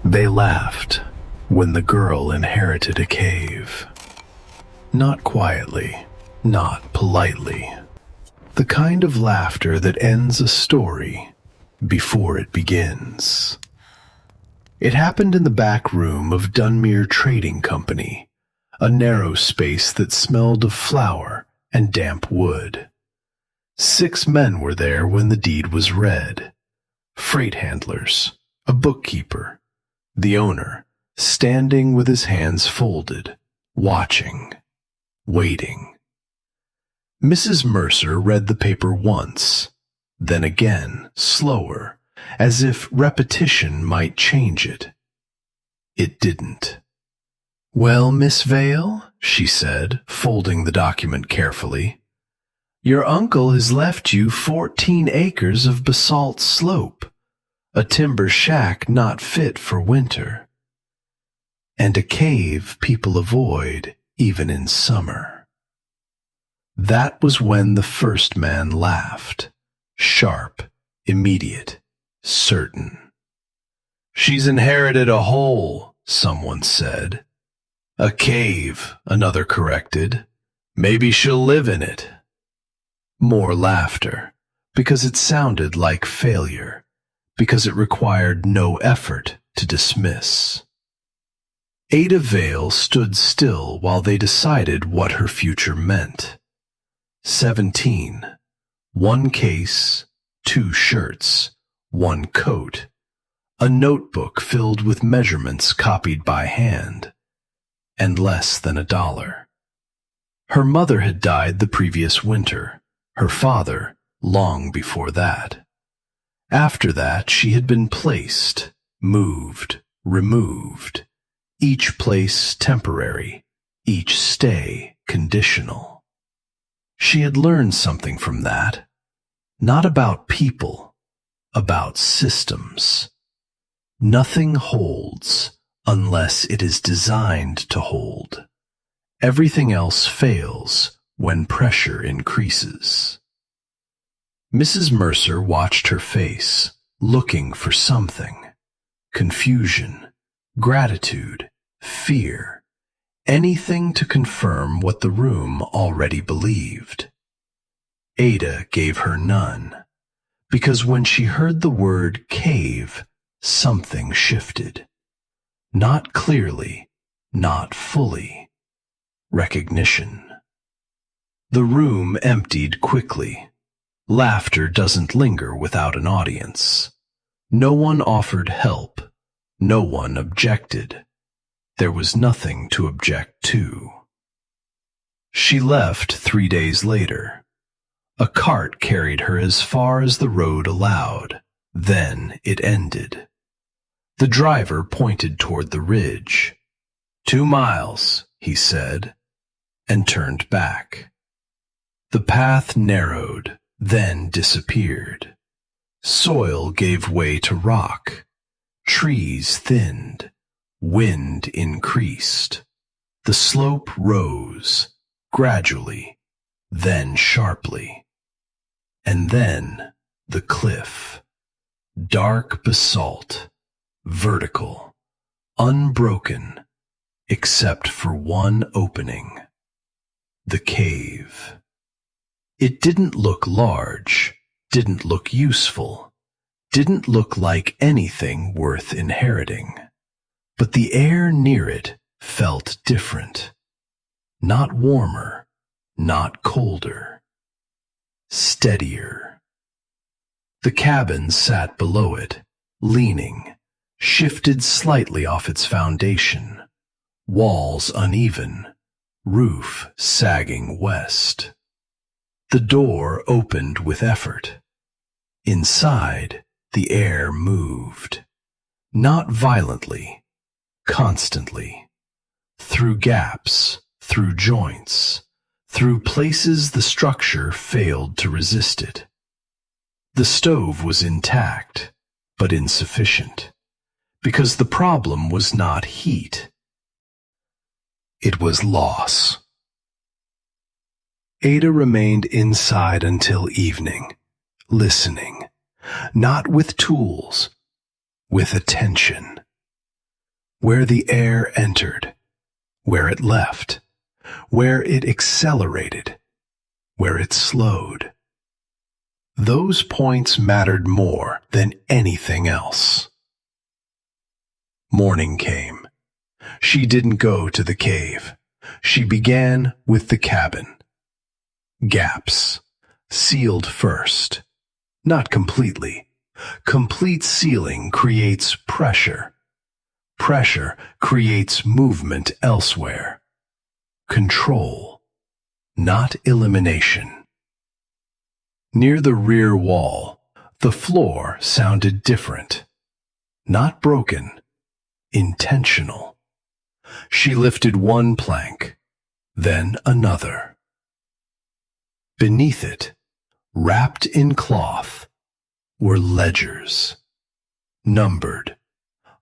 They laughed when the girl inherited a cave. Not quietly, not politely. The kind of laughter that ends a story before it begins. It happened in the back room of Dunmere Trading Company, a narrow space that smelled of flour and damp wood. 6 men were there when the deed was read. Freight handlers, a bookkeeper, the owner, standing with his hands folded, watching, waiting. Mrs. Mercer read the paper once, then again, slower, as if repetition might change it. It didn't. "Well, Miss Vale," she said, folding the document carefully, "your uncle has left you 14 acres of basalt slope, a timber shack not fit for winter, and a cave people avoid even in summer." That was when the first man laughed, sharp, immediate, certain. "She's inherited a hole," someone said. "A cave," another corrected. "Maybe she'll live in it." More laughter, because it sounded like failure, because it required no effort to dismiss. Ada Vale stood still while they decided what her future meant. 17, 1 case, 2 shirts, 1 coat, a notebook filled with measurements copied by hand, and less than $1. Her mother had died the previous winter, her father long before that. After that, she had been placed, moved, removed, each place temporary, each stay conditional. She had learned something from that, not about people, about systems. Nothing holds unless it is designed to hold. Everything else fails when pressure increases. Mrs. Mercer watched her face, looking for something. Confusion, gratitude, fear, anything to confirm what the room already believed. Ada gave her none, because when she heard the word cave, something shifted. Not clearly, not fully. Recognition. The room emptied quickly. Laughter doesn't linger without an audience. No one offered help. No one objected. There was nothing to object to. She left 3 days later. A cart carried her as far as the road allowed. Then it ended. The driver pointed toward the ridge. 2 miles, he said, and turned back. The path narrowed, then disappeared. Soil gave way to rock. Trees thinned. Wind increased. The slope rose, gradually, then sharply. And then the cliff. Dark basalt, vertical, unbroken, except for one opening. The cave. It didn't look large, didn't look useful, didn't look like anything worth inheriting. But the air near it felt different. Not warmer, not colder. Steadier. The cabin sat below it, leaning, shifted slightly off its foundation. Walls uneven, roof sagging west. The door opened with effort. Inside, the air moved. Not violently, constantly. Through gaps, through joints, through places the structure failed to resist it. The stove was intact, but insufficient, because the problem was not heat. It was loss. Ada remained inside until evening, listening, not with tools, with attention. where the air entered, where it left, where it accelerated, where it slowed. Those points mattered more than anything else. Morning came. She didn't go to the cave. She began with the cabin. Gaps, sealed first. Not completely. Complete sealing creates pressure. Pressure creates movement elsewhere. Control, not elimination. Near the rear wall, the floor sounded different. Not broken, intentional. She lifted one plank, then another. Beneath it, wrapped in cloth, were ledgers, numbered,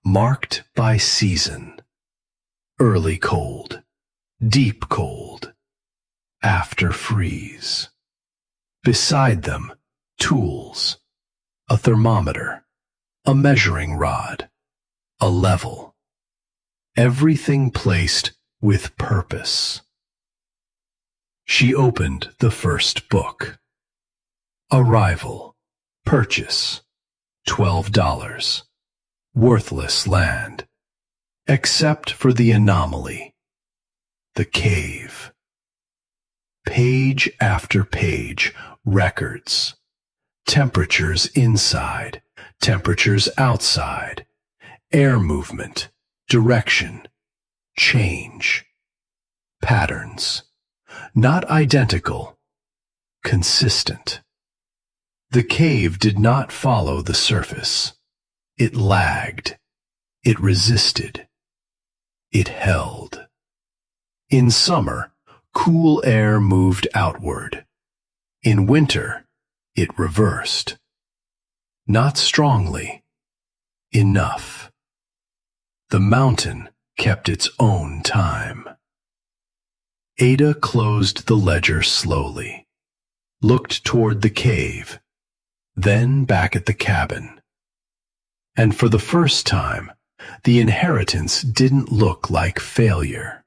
marked by season. Early cold, deep cold, after freeze. Beside them, tools, a thermometer, a measuring rod, a level. Everything placed with purpose. She opened the first book. Arrival, purchase, $12. Worthless land, except for the anomaly, the cave. Page after page, records. Temperatures inside, temperatures outside, air movement, direction, change. Patterns, not identical, consistent. The cave did not follow the surface. It lagged. It resisted. It held. In summer, cool air moved outward. In winter, it reversed. Not strongly. Enough. The mountain kept its own time. Ada closed the ledger slowly, looked toward the cave, then back at the cabin. And for the first time, the inheritance didn't look like failure.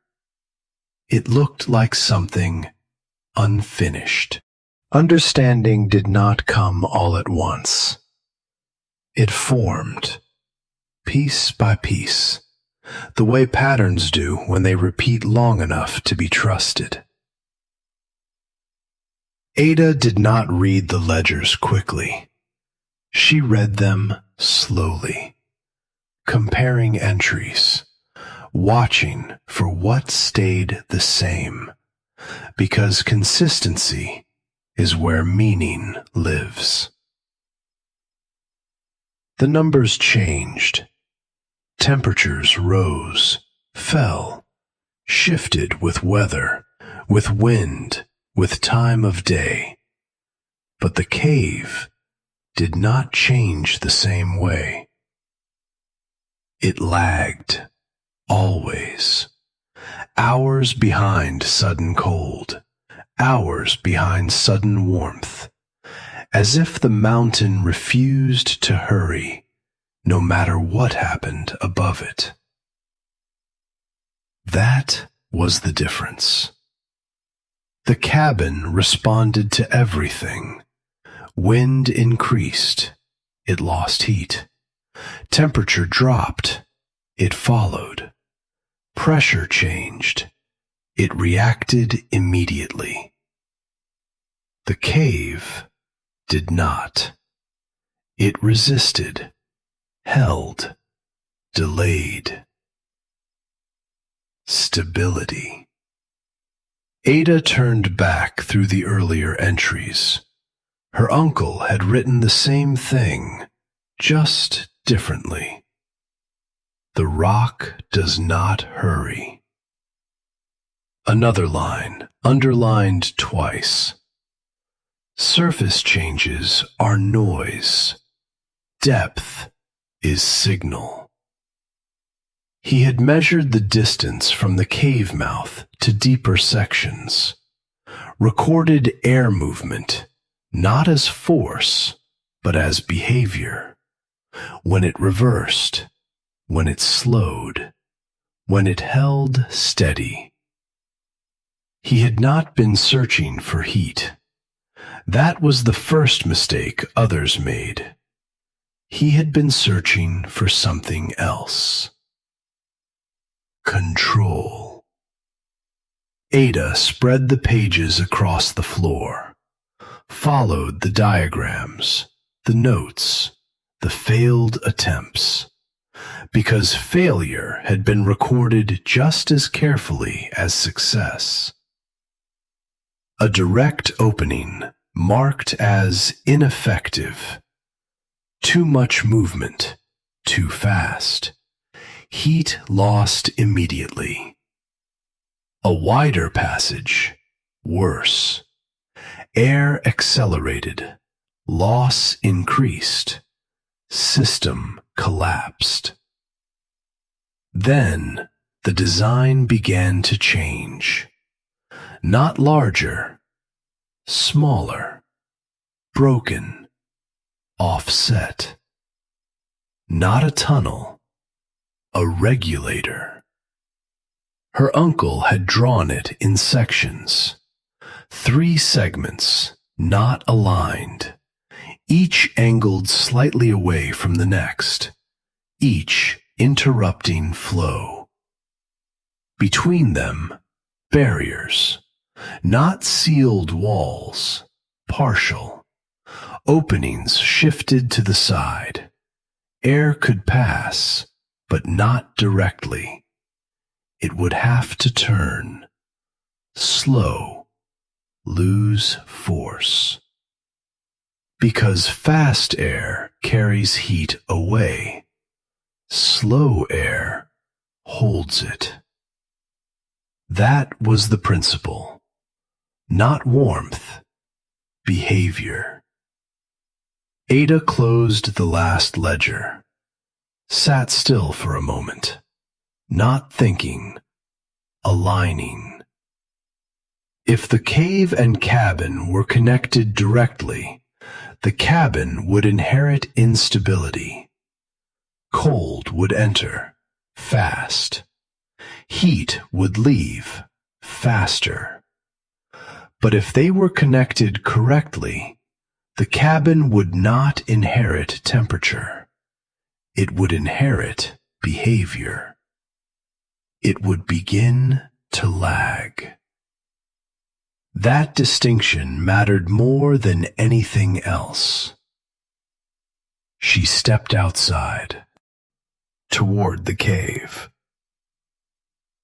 It looked like something unfinished. Understanding did not come all at once. It formed, piece by piece, the way patterns do when they repeat long enough to be trusted. Ada did not read the ledgers quickly. She read them slowly, comparing entries, watching for what stayed the same, because consistency is where meaning lives. The numbers changed. Temperatures rose, fell, shifted with weather, with wind, with time of day. But the cave did not change the same way. It lagged, always, hours behind sudden cold, hours behind sudden warmth, as if the mountain refused to hurry, no matter what happened above it. That was the difference. The cabin responded to everything. Wind increased. It lost heat. Temperature dropped. It followed. Pressure changed. It reacted immediately. The cave did not. It resisted, held, delayed. Stability. Ada turned back through the earlier entries. Her uncle had written the same thing, just differently. The rock does not hurry. Another line, underlined twice. Surface changes are noise. Depth is signal. He had measured the distance from the cave mouth to deeper sections, recorded air movement, not as force, but as behavior. When it reversed, when it slowed, when it held steady. He had not been searching for heat. That was the first mistake others made. He had been searching for something else. Control. Ada spread the pages across the floor, followed the diagrams, the notes, the failed attempts, because failure had been recorded just as carefully as success. A direct opening marked as ineffective. Too much movement, too fast. Heat lost immediately. A wider passage, worse. Air accelerated. Loss increased. System collapsed. Then the design began to change. Not larger, smaller, broken, offset. Not a tunnel, a regulator. Her uncle had drawn it in sections. 3 segments, not aligned, each angled slightly away from the next, each interrupting flow. Between them, barriers, not sealed walls, partial. Openings shifted to the side. Air could pass, but not directly. It would have to turn. Slow. Lose force. Because fast air carries heat away. Slow air holds it. That was the principle. Not warmth, behavior. Ada closed the last ledger, sat still for a moment, not thinking, aligning. If the cave and cabin were connected directly, the cabin would inherit instability. Cold would enter, fast. Heat would leave, faster. But if they were connected correctly, the cabin would not inherit temperature. It would inherit behavior. It would begin to lag. That distinction mattered more than anything else. She stepped outside, toward the cave.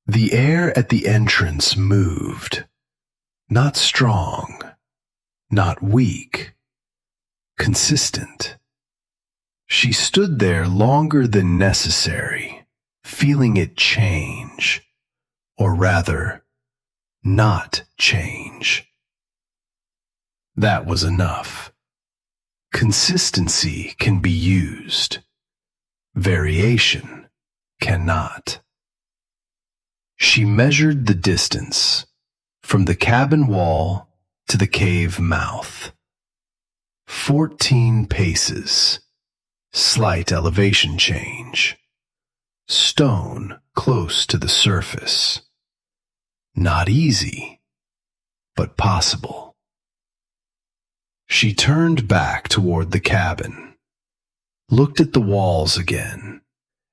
The air at the entrance moved, not strong, not weak, consistent. She stood there longer than necessary, feeling it change, or rather, not change. That was enough. Consistency can be used. Variation cannot. She measured the distance from the cabin wall to the cave mouth. 14 paces. Slight elevation change. Stone close to the surface. Not easy, but possible. She turned back toward the cabin, looked at the walls again,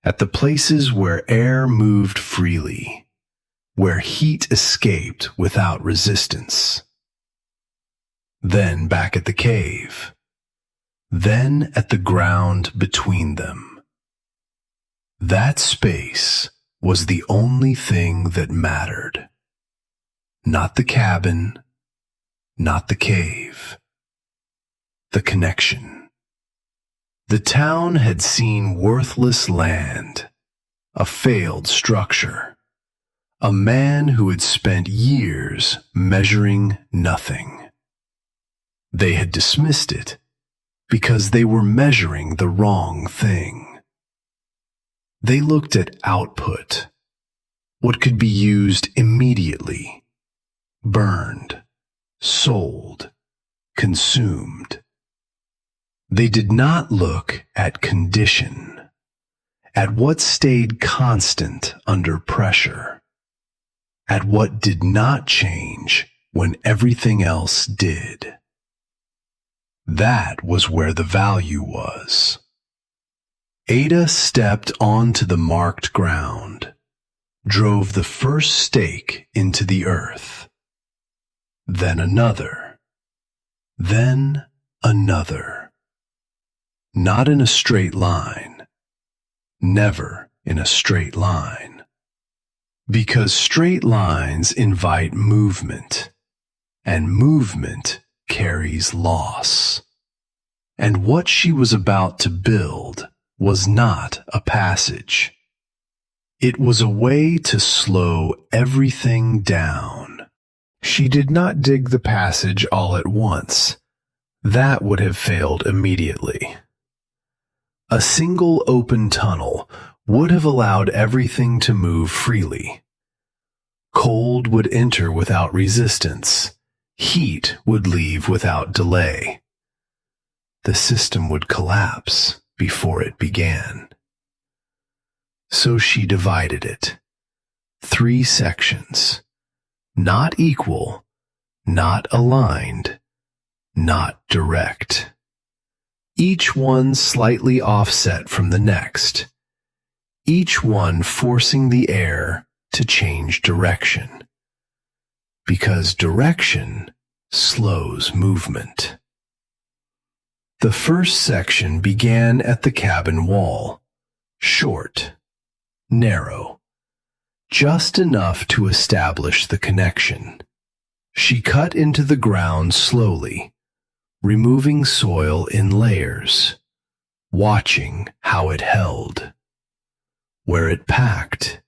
at the places where air moved freely, where heat escaped without resistance. Then back at the cave, then at the ground between them. That space was the only thing that mattered. Not the cabin, not the cave. The connection. The town had seen worthless land, a failed structure, a man who had spent years measuring nothing. They had dismissed it because they were measuring the wrong thing. They looked at output, what could be used immediately, burned, sold, consumed. They did not look at condition, at what stayed constant under pressure, at what did not change when everything else did. That was where the value was. Ada stepped onto the marked ground, drove the first stake into the earth, then another, then another. Not in a straight line, never in a straight line, because straight lines invite movement, and movement carries loss. And what she was about to build was not a passage. It was a way to slow everything down. She did not dig the passage all at once. That would have failed immediately. A single open tunnel would have allowed everything to move freely. Cold would enter without resistance. Heat would leave without delay. The system would collapse before it began. So she divided it. 3 sections. Not equal, not aligned, not direct. Each one slightly offset from the next. Each one forcing the air to change direction. Because direction slows movement. The first section began at the cabin wall, short, narrow, just enough to establish the connection. She cut into the ground slowly, removing soil in layers, watching how it held, where it packed,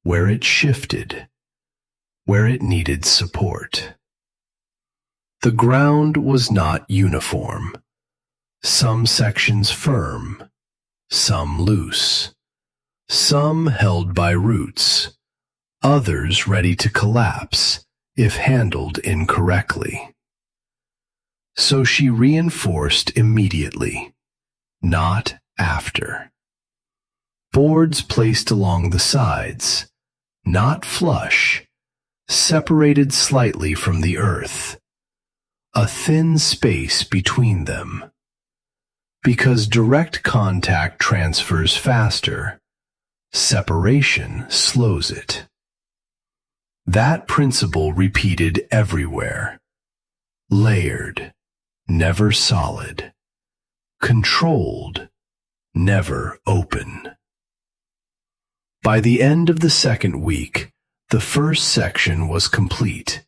where it shifted, where it needed support. The ground was not uniform. Some sections firm, some loose, some held by roots, others ready to collapse if handled incorrectly. So she reinforced immediately, not after. Boards placed along the sides, not flush, separated slightly from the earth, a thin space between them. Because direct contact transfers faster, separation slows it. That principle repeated everywhere. Layered, never solid. Controlled, never open. By the end of the second week, the first section was complete.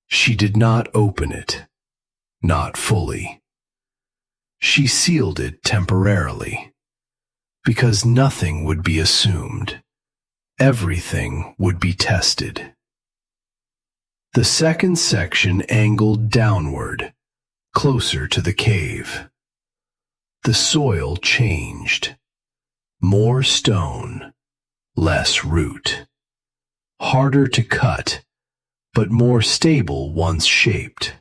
She did not open it, not fully. She sealed it temporarily, because nothing would be assumed. Everything would be tested. The second section angled downward, closer to the cave. The soil changed. More stone, less root. Harder to cut, but more stable once shaped.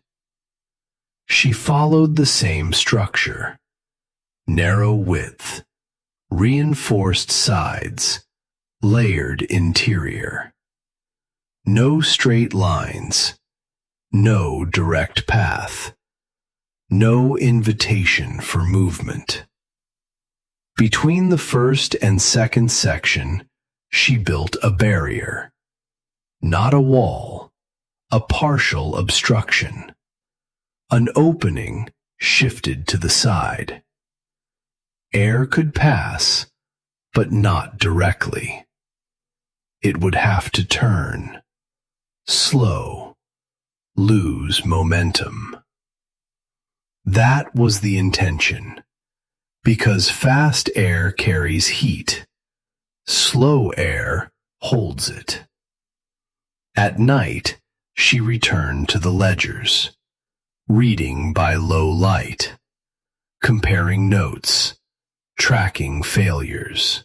She followed the same structure. Narrow width, reinforced sides, layered interior. No straight lines, no direct path, no invitation for movement. Between the first and second section, she built a barrier. Not a wall, a partial obstruction. An opening shifted to the side. Air could pass, but not directly. It would have to turn, slow, lose momentum. That was the intention, because fast air carries heat. Slow air holds it. At night, she returned to the ledgers, reading by low light, comparing notes, tracking failures.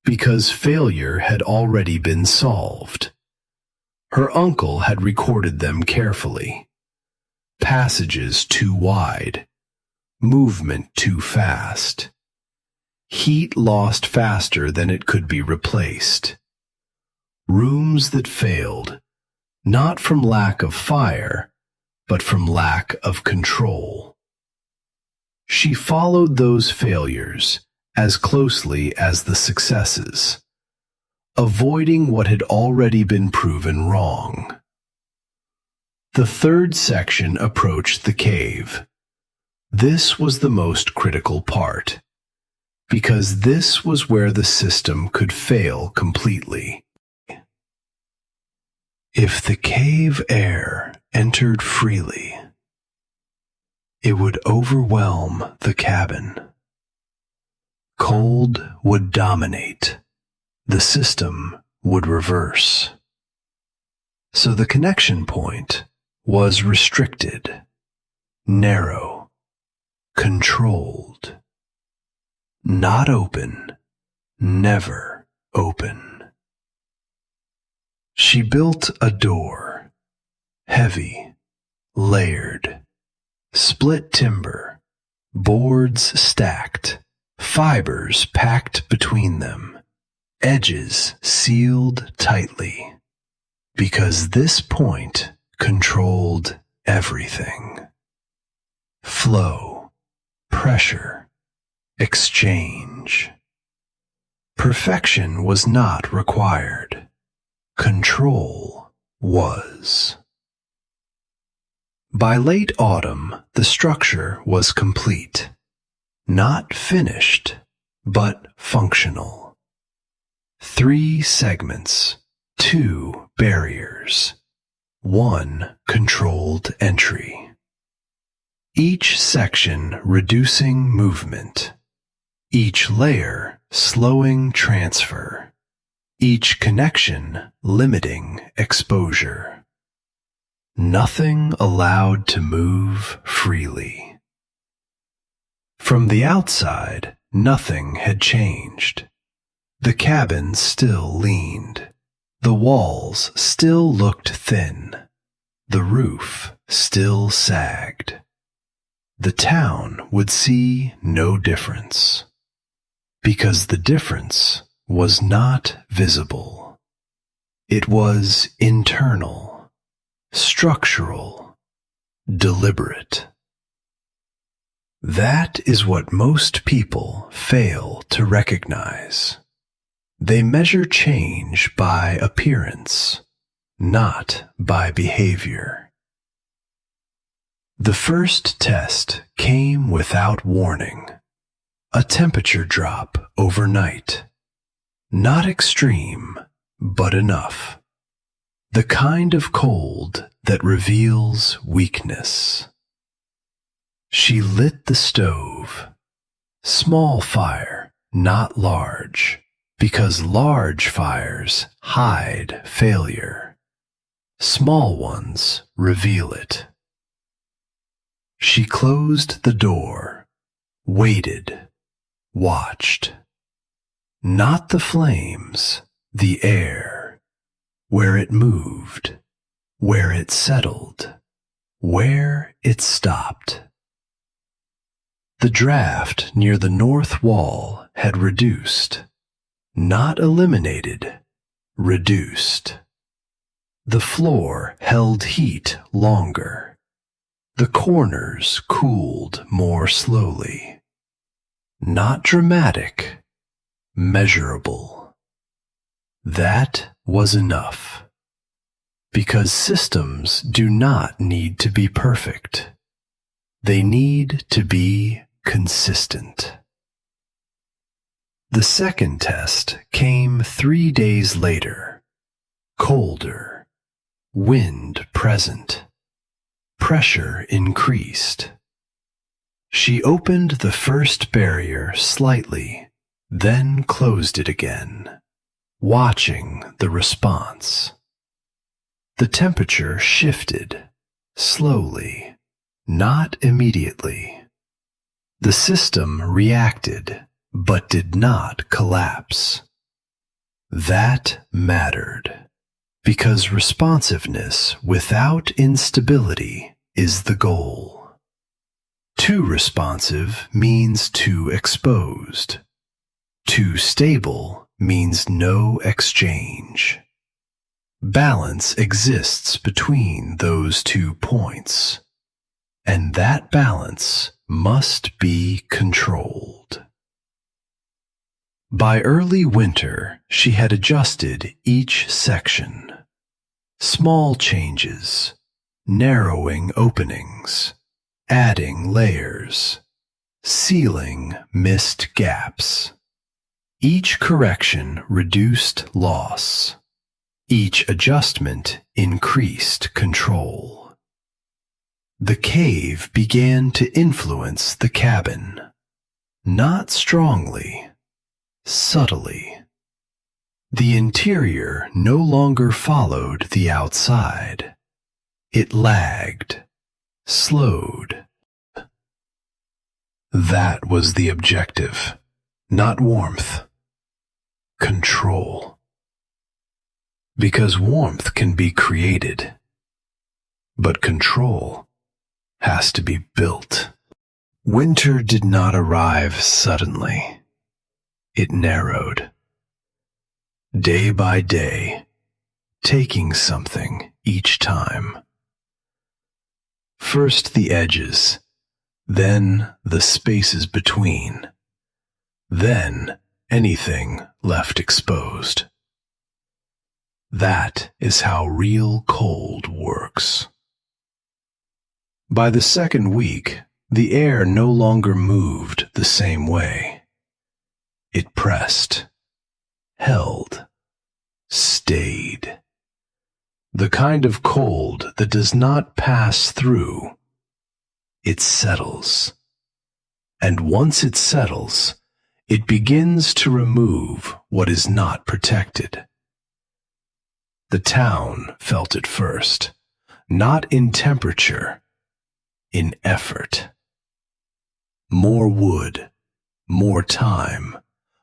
Because failure had already been solved. Her uncle had recorded them carefully. Passages too wide, movement too fast. Heat lost faster than it could be replaced. Rooms that failed, not from lack of fire, but from lack of control. She followed those failures as closely as the successes, avoiding what had already been proven wrong. The third section approached the cave. This was the most critical part, because this was where the system could fail completely. If the cave air entered freely, it would overwhelm the cabin. Cold would dominate. The system would reverse. So the connection point was restricted, narrow, controlled. Not open, never open. She built a door, heavy, layered, split timber, boards stacked, fibers packed between them, edges sealed tightly, because this point controlled everything. Flow, pressure, exchange. Perfection was not required. Control was. By late autumn, the structure was complete. Not finished, but functional. 3 segments, 2 barriers, 1 controlled entry. Each section reducing movement, each layer slowing transfer, each connection limiting exposure. Nothing allowed to move freely. From the outside, nothing had changed. The cabin still leaned. The walls still looked thin. The roof still sagged. The town would see no difference, because the difference was not visible. It was internal, structural, deliberate. That is what most people fail to recognize. They measure change by appearance, not by behavior. The first test came without warning. A temperature drop overnight. Not extreme, but enough. The kind of cold that reveals weakness. She lit the stove. Small fire, not large, because large fires hide failure. Small ones reveal it. She closed the door, waited, watched. Not the flames, the air, where it moved, where it settled, where it stopped. The draft near the north wall had reduced, not eliminated, reduced. The floor held heat longer. The corners cooled more slowly. Not dramatic, measurable. That was enough. Because systems do not need to be perfect. They need to be consistent. The second test came 3 days later. Colder. Wind present. Pressure increased. She opened the first barrier slightly, then closed it again, watching the response. The temperature shifted, slowly, not immediately. The system reacted, but did not collapse. That mattered, because responsiveness without instability is the goal. Too responsive means too exposed. Too stable means no exchange. Balance exists between those 2 points, and that balance must be controlled. By early winter, she had adjusted each section. Small changes, narrowing openings, adding layers, sealing missed gaps. Each correction reduced loss. Each adjustment increased control. The cave began to influence the cabin, not strongly, subtly. The interior no longer followed the outside. It lagged, slowed. That was the objective, not warmth. Control. Because warmth can be created, but control has to be built. Winter did not arrive suddenly. It narrowed. Day by day, taking something each time. First the edges, then the spaces between, then anything left exposed. That is how real cold works. By the second week, the air no longer moved the same way. It pressed, held, stayed. The kind of cold that does not pass through. It settles. And once it settles, it begins to remove what is not protected. The town felt it first, not in temperature, in effort. More wood, more time,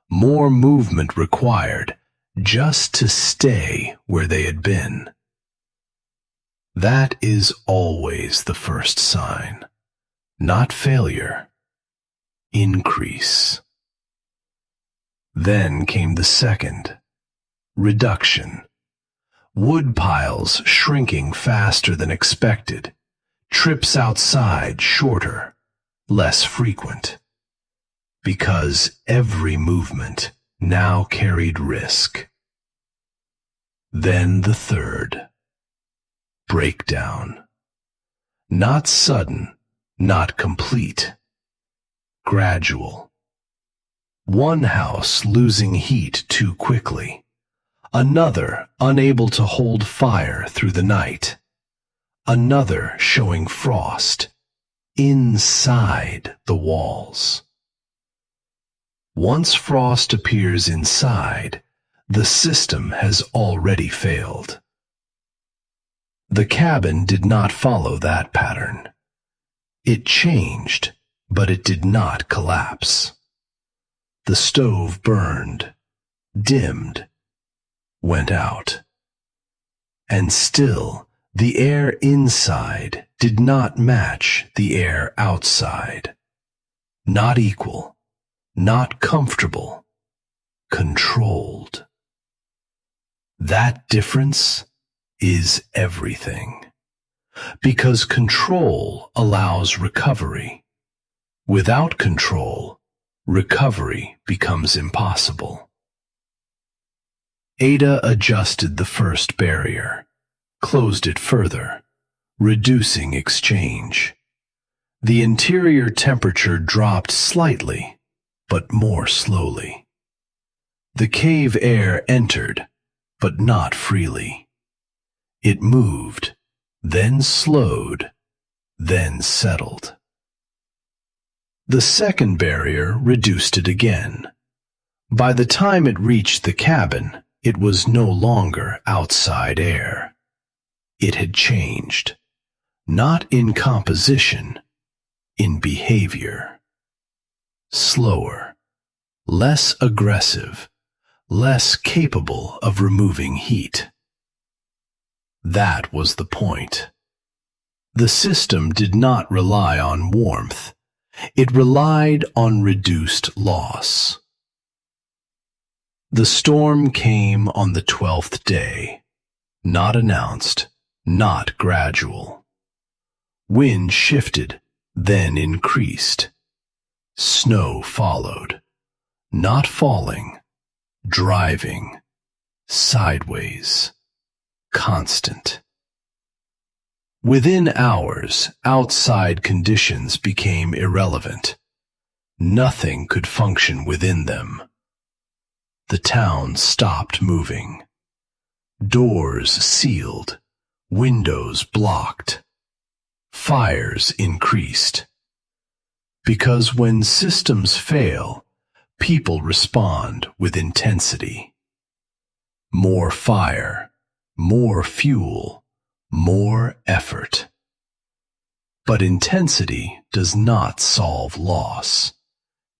more movement required just to stay where they had been. That is always the first sign, not failure, increase. Then came the second, reduction. Wood piles shrinking faster than expected, trips outside shorter, less frequent, because every movement now carried risk. Then the third, breakdown. Not sudden, not complete, gradual. One house losing heat too quickly, another unable to hold fire through the night, another showing frost inside the walls. Once frost appears inside, the system has already failed. The cabin did not follow that pattern. It changed, but it did not collapse. The stove burned, dimmed, went out. And still, the air inside did not match the air outside. Not equal, not comfortable, controlled. That difference is everything. Because control allows recovery. Without control, recovery becomes impossible. Ada adjusted the first barrier, closed it further, reducing exchange. The interior temperature dropped slightly, but more slowly. The cave air entered, but not freely. It moved, then slowed, then settled. The second barrier reduced it again. By the time it reached the cabin, it was no longer outside air. It had changed, not in composition, in behavior. Slower, less aggressive, less capable of removing heat. That was the point. The system did not rely on warmth. It relied on reduced loss. The storm came on the 12th day, not announced, not gradual. Wind shifted, then increased. Snow followed, not falling, driving, sideways, constant. Within hours, outside conditions became irrelevant. Nothing could function within them. The town stopped moving. Doors sealed, windows blocked. Fires increased. Because when systems fail, people respond with intensity. More fire, more fuel, more effort. But intensity does not solve loss.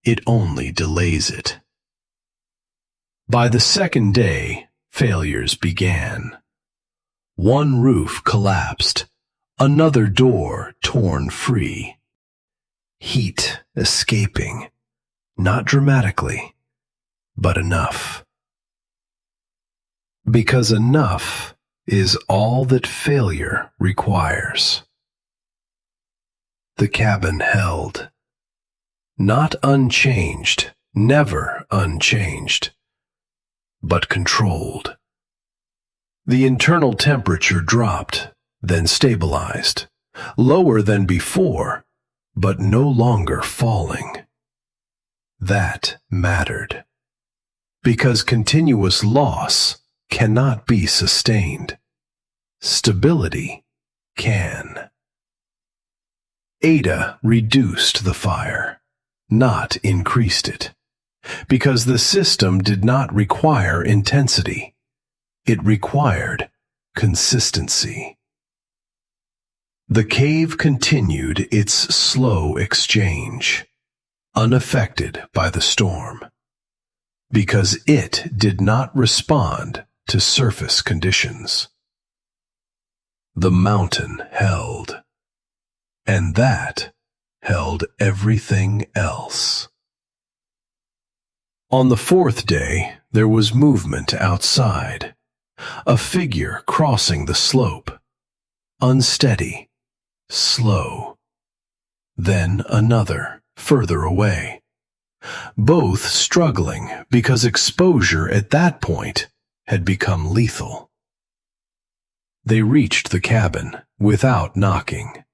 It only delays it. By the second day, failures began. One roof collapsed, another door torn free. Heat escaping, not dramatically, but enough. Because enough is all that failure requires. The cabin held. Not unchanged, never unchanged, but controlled. The internal temperature dropped, then stabilized, lower than before, but no longer falling. That mattered. Because continuous loss cannot be sustained. Stability can. Ada reduced the fire, not increased it, because the system did not require intensity. It required consistency. The cave continued its slow exchange, unaffected by the storm, because it did not respond to surface conditions. The mountain held, and that held everything else. On the fourth day, there was movement outside, a figure crossing the slope, unsteady, slow. Then another, further away. Both struggling because exposure at that point had become lethal. They reached the cabin without knocking,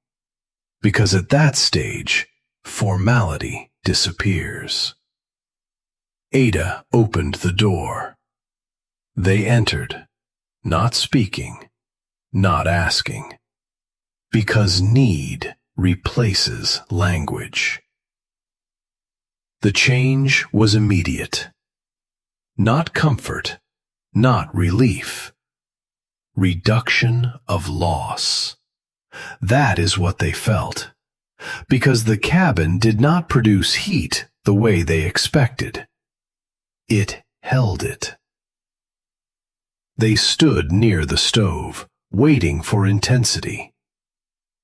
because at that stage, formality disappears. Ada opened the door. They entered, not speaking, not asking, because need replaces language. The change was immediate. Not comfort, not relief. Reduction of loss. That is what they felt, because the cabin did not produce heat the way they expected. It held it. They stood near the stove, waiting for intensity.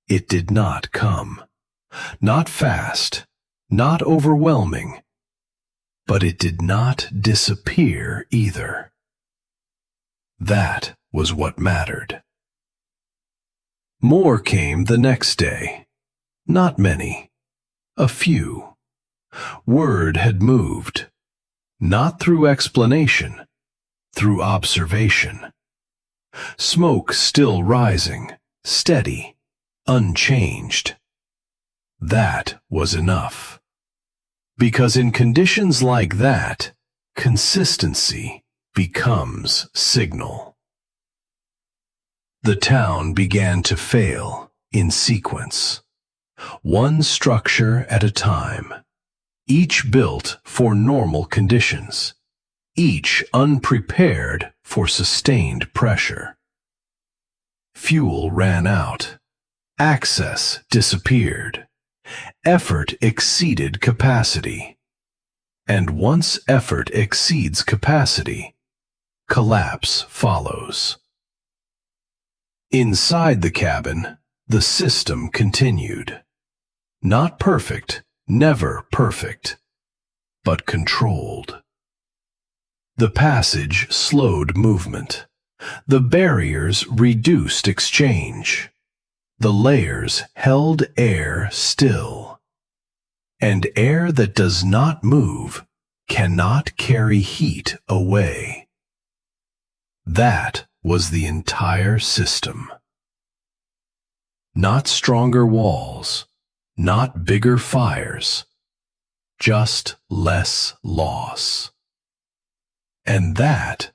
It did not come. Not fast, not overwhelming, but it did not disappear either. That was what mattered. More came the next day. Not many. A few. Word had moved. Not through explanation, through observation. Smoke still rising, steady, unchanged. That was enough. Because in conditions like that, consistency becomes signal. The town began to fail in sequence, one structure at a time, each built for normal conditions, each unprepared for sustained pressure. Fuel ran out, access disappeared, effort exceeded capacity, and once effort exceeds capacity, collapse follows. Inside the cabin, the system continued. Not perfect, never perfect, but controlled. The passage slowed movement. The barriers reduced exchange. The layers held air still. And air that does not move cannot carry heat away. That was the entire system. Not stronger walls, not bigger fires, just less loss. And that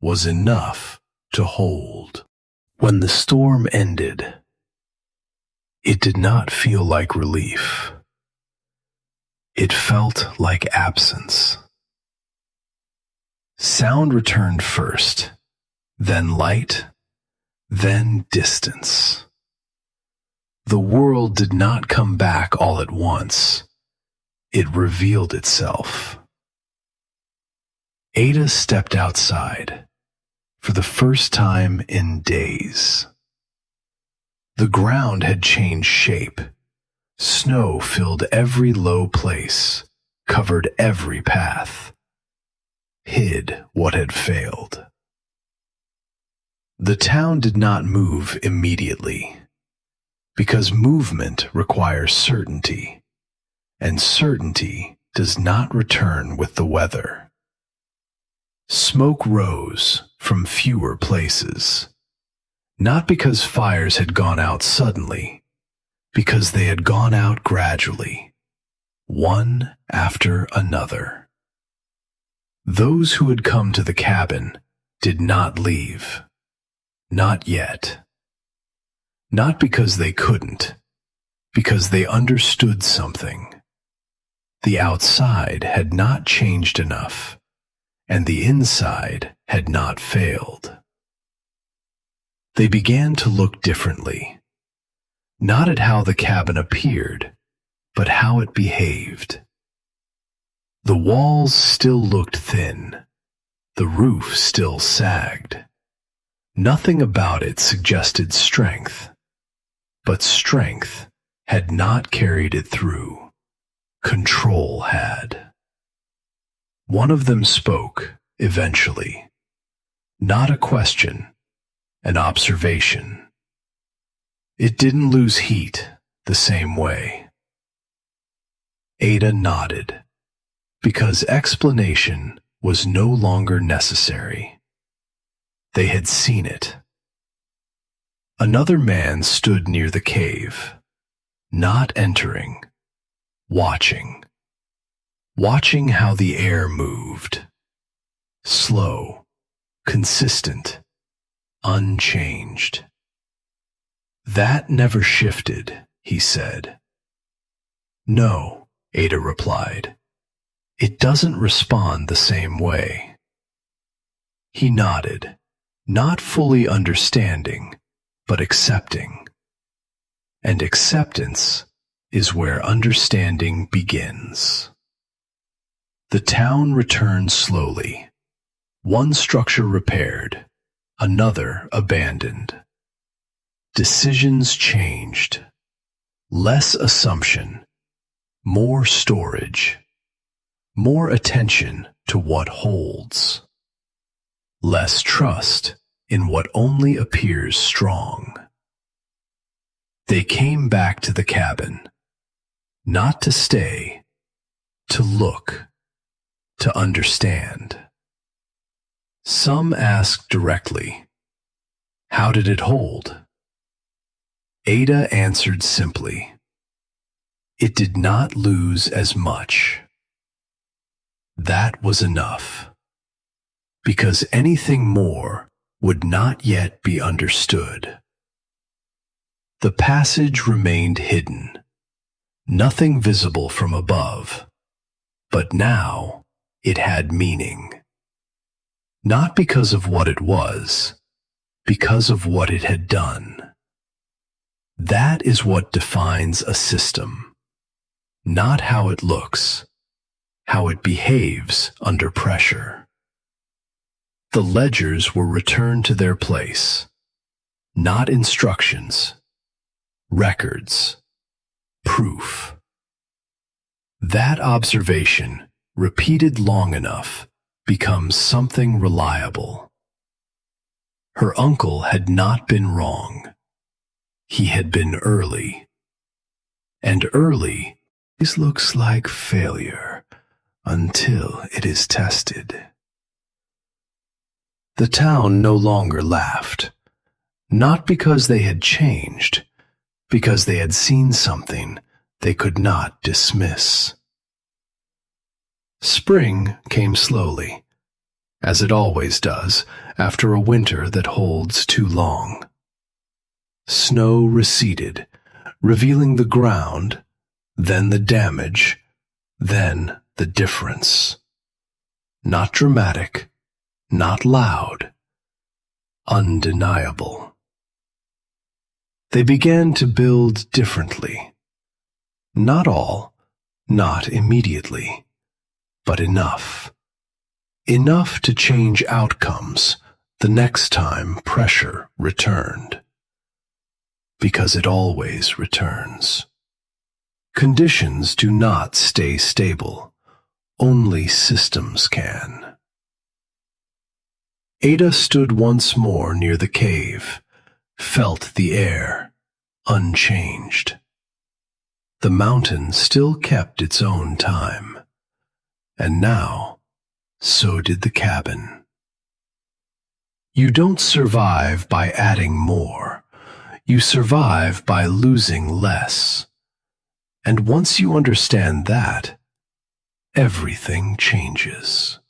was enough to hold. When the storm ended, it did not feel like relief. It felt like absence. Sound returned first, then light, then distance. The world did not come back all at once. It revealed itself. Ada stepped outside for the first time in days. The ground had changed shape. Snow filled every low place, covered every path, hid what had failed. The town did not move immediately, because movement requires certainty, and certainty does not return with the weather. Smoke rose from fewer places, not because fires had gone out suddenly, because they had gone out gradually, one after another. Those who had come to the cabin did not leave, not yet. Not because they couldn't, because they understood something. The outside had not changed enough, and the inside had not failed. They began to look differently, not at how the cabin appeared, but how it behaved. The walls still looked thin, the roof still sagged. Nothing about it suggested strength, but strength had not carried it through. Control had. One of them spoke, eventually. Not a question, an observation. It didn't lose heat the same way. Ada nodded, because explanation was no longer necessary. They had seen it. Another man stood near the cave, not entering, watching how the air moved. Slow, consistent, unchanged. That never shifted, he said. No, Ada replied. It doesn't respond the same way. He nodded, not fully understanding, but accepting. And acceptance is where understanding begins. The town returned slowly. One structure repaired, another abandoned. Decisions changed. Less assumption, more storage, more attention to what holds. Less trust in what only appears strong. They came back to the cabin, not to stay, to look, to understand. Some asked directly, "How did it hold?" Ada answered simply, "It did not lose as much." That was enough, because anything more would not yet be understood. The passage remained hidden, nothing visible from above, but now it had meaning. Not because of what it was, because of what it had done. That is what defines a system, not how it looks, how it behaves under pressure. The ledgers were returned to their place, not instructions, records, proof. That observation, repeated long enough, becomes something reliable. Her uncle had not been wrong. He had been early. And early always looks like failure until it is tested. The town no longer laughed, not because they had changed, because they had seen something they could not dismiss. Spring came slowly, as it always does after a winter that holds too long. Snow receded, revealing the ground, then the damage, then the difference. Not dramatic, not loud, undeniable. They began to build differently. Not all, not immediately, but enough. Enough to change outcomes the next time pressure returned. Because it always returns. Conditions do not stay stable. Only systems can. Ada stood once more near the cave, felt the air, unchanged. The mountain still kept its own time, and now, so did the cabin. You don't survive by adding more. You survive by losing less. And once you understand that, everything changes.